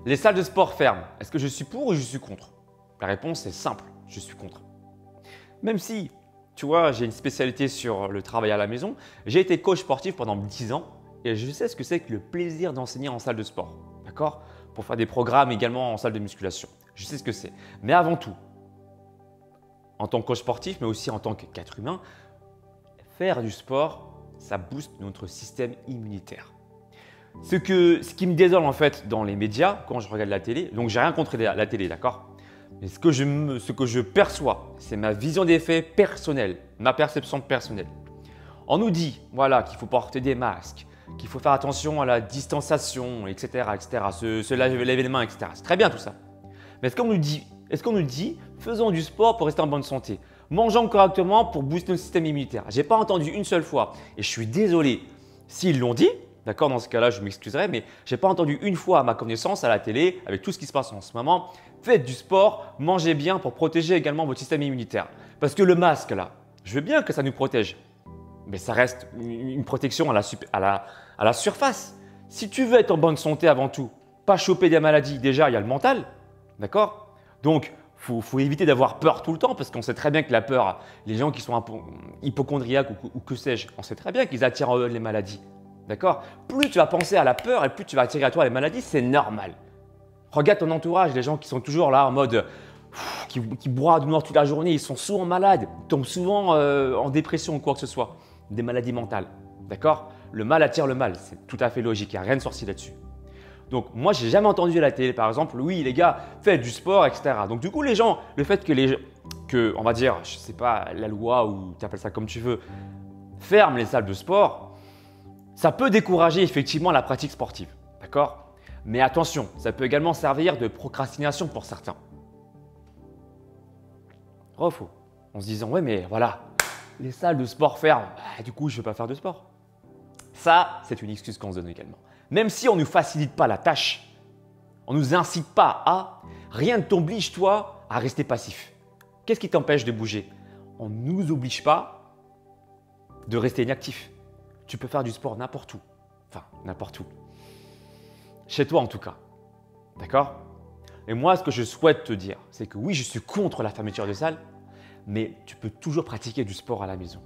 Les salles de sport ferment. Est-ce que je suis pour ou je suis contre? La réponse est simple, je suis contre. Même si, tu vois, j'ai une spécialité sur le travail à la maison, j'ai été coach sportif pendant 10 ans et je sais ce que c'est que le plaisir d'enseigner en salle de sport. D'accord? Pour faire des programmes également en salle de musculation. Je sais ce que c'est. Mais avant tout, en tant que coach sportif, mais aussi en tant qu'être humain, faire du sport, ça booste notre système immunitaire. Ce qui me désole en fait dans les médias quand je regarde la télé, donc j'ai rien contre la télé, d'accord? Mais ce que je perçois, c'est ma vision des faits personnelle, ma perception personnelle. On nous dit voilà, qu'il faut porter des masques, qu'il faut faire attention à la distanciation, etc., se laver les mains, etc. C'est très bien tout ça. Mais est-ce qu'on nous dit faisons du sport pour rester en bonne santé, mangeons correctement pour booster notre système immunitaire? Je n'ai pas entendu une seule fois et je suis désolé s'ils l'ont dit. D'accord, dans ce cas-là, je m'excuserai, mais je n'ai pas entendu une fois à ma connaissance à la télé, avec tout ce qui se passe en ce moment, faites du sport, mangez bien pour protéger également votre système immunitaire. Parce que le masque là, je veux bien que ça nous protège, mais ça reste une protection à la surface. Si tu veux être en bonne santé avant tout, pas choper des maladies, déjà il y a le mental, d'accord? Donc, faut éviter d'avoir peur tout le temps parce qu'on sait très bien que la peur, les gens qui sont hypocondriaques ou que sais-je, on sait très bien qu'ils attirent en eux les maladies. D'accord? Plus tu vas penser à la peur et plus tu vas attirer à toi les maladies, c'est normal. Regarde ton entourage, les gens qui sont toujours là en mode qui broient de noir toute la journée, ils sont souvent malades, tombent souvent en dépression ou quoi que ce soit, des maladies mentales. D'accord? Le mal attire le mal, c'est tout à fait logique, il n'y a rien de sorcier là-dessus. Donc moi, j'ai jamais entendu à la télé par exemple, oui les gars, faites du sport, etc. Donc du coup, les gens, le fait que on va dire, je sais pas, la loi ou tu appelles ça comme tu veux, ferme les salles de sport, ça peut décourager effectivement la pratique sportive, d'accord? Mais attention, ça peut également servir de procrastination pour certains. Oh, faux. En se disant, ouais, mais voilà, les salles de sport ferment, bah, du coup, je ne vais pas faire de sport. Ça, c'est une excuse qu'on se donne également. Même si on ne nous facilite pas la tâche, on ne nous incite pas à, rien ne t'oblige, toi, à rester passif. Qu'est-ce qui t'empêche de bouger? On ne nous oblige pas de rester inactif. Tu peux faire du sport n'importe où. Enfin, n'importe où. Chez toi en tout cas. D'accord? Et moi, ce que je souhaite te dire, c'est que oui, je suis contre la fermeture des salles, mais tu peux toujours pratiquer du sport à la maison,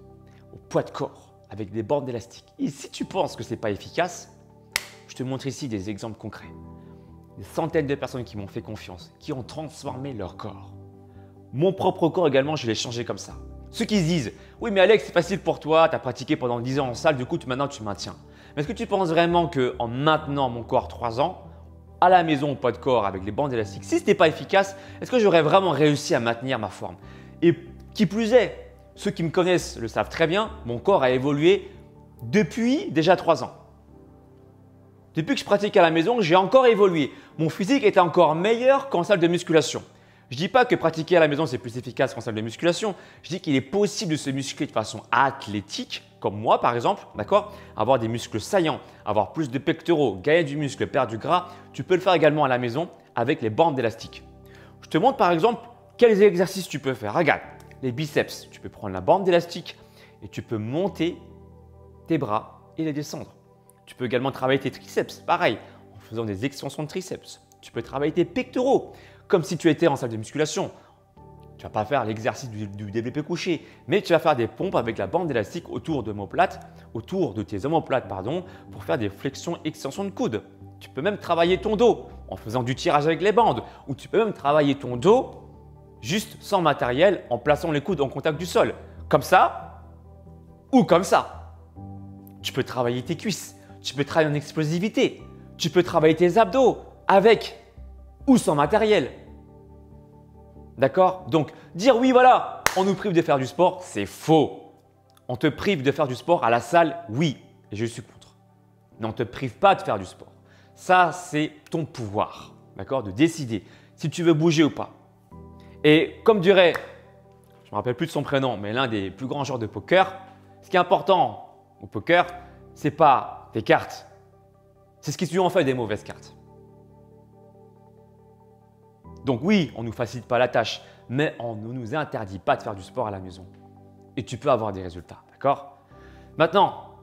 au poids de corps, avec des bandes élastiques. Et si tu penses que ce n'est pas efficace, je te montre ici des exemples concrets. Des centaines de personnes qui m'ont fait confiance, qui ont transformé leur corps. Mon propre corps également, je l'ai changé comme ça. Ceux qui se disent « Oui, mais Alex, c'est facile pour toi, tu as pratiqué pendant 10 ans en salle, du coup, maintenant, tu maintiens. » Mais est-ce que tu penses vraiment qu'en maintenant mon corps 3 ans, à la maison, au poids de corps, avec les bandes élastiques, si ce n'était pas efficace, est-ce que j'aurais vraiment réussi à maintenir ma forme? Et qui plus est, ceux qui me connaissent le savent très bien, mon corps a évolué depuis déjà 3 ans. Depuis que je pratique à la maison, j'ai encore évolué. Mon physique est encore meilleur qu'en salle de musculation. Je ne dis pas que pratiquer à la maison, c'est plus efficace qu'en salle de musculation. Je dis qu'il est possible de se muscler de façon athlétique, comme moi par exemple, d'accord? Avoir des muscles saillants, avoir plus de pectoraux, gagner du muscle, perdre du gras. Tu peux le faire également à la maison avec les bandes élastiques. Je te montre par exemple quels exercices tu peux faire. Regarde, les biceps. Tu peux prendre la bande élastique et tu peux monter tes bras et les descendre. Tu peux également travailler tes triceps, pareil, en faisant des extensions de triceps. Tu peux travailler tes pectoraux, comme si tu étais en salle de musculation. Tu ne vas pas faire l'exercice du développé couché, mais tu vas faire des pompes avec la bande élastique autour de tes omoplates, pour faire des flexions extensions de coude. Tu peux même travailler ton dos en faisant du tirage avec les bandes, ou tu peux même travailler ton dos juste sans matériel en plaçant les coudes en contact du sol, comme ça ou comme ça. Tu peux travailler tes cuisses, tu peux travailler en explosivité, tu peux travailler tes abdos avec ou sans matériel. D'accord? Donc, dire oui, voilà, on nous prive de faire du sport, c'est faux. On te prive de faire du sport à la salle, oui, et je suis contre. Mais on ne te prive pas de faire du sport. Ça, c'est ton pouvoir, d'accord? De décider si tu veux bouger ou pas. Et comme dirait, je ne me rappelle plus de son prénom, mais l'un des plus grands joueurs de poker, ce qui est important au poker, ce n'est pas tes cartes, c'est ce qui tu en fait des mauvaises cartes. Donc oui, on ne nous facilite pas la tâche, mais on ne nous interdit pas de faire du sport à la maison. Et tu peux avoir des résultats, d'accord? Maintenant,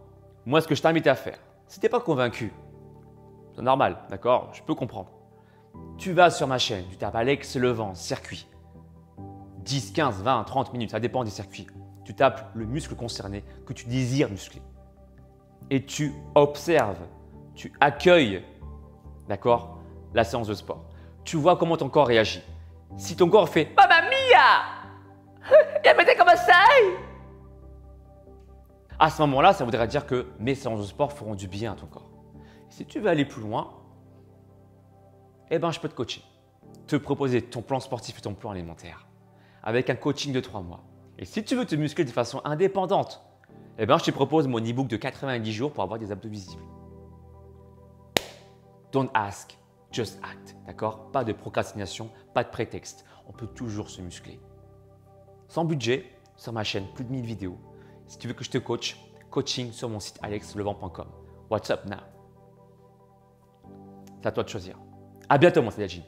moi ce que je t'invite à faire, si tu n'es pas convaincu, c'est normal, d'accord? Je peux comprendre. Tu vas sur ma chaîne, tu tapes Alex Levent, circuit. 10, 15, 20, 30 minutes, ça dépend des circuits. Tu tapes le muscle concerné que tu désires muscler. Et tu observes, tu accueilles, d'accord, la séance de sport. Tu vois comment ton corps réagit. Si ton corps fait « Mamma mia! Yamete comme ça !» À ce moment-là, ça voudrait dire que mes séances de sport feront du bien à ton corps. Si tu veux aller plus loin, eh ben, je peux te coacher, te proposer ton plan sportif et ton plan alimentaire avec un coaching de 3 mois. Et si tu veux te muscler de façon indépendante, eh ben, je te propose mon e-book de 90 jours pour avoir des abdos visibles. Don't ask, just act, d'accord? Pas de procrastination, pas de prétexte. On peut toujours se muscler. Sans budget, sur ma chaîne, plus de 1000 vidéos. Si tu veux que je te coach, coaching sur mon site alexlevent.com. What's up now? C'est à toi de choisir. À bientôt, mon Sadajin.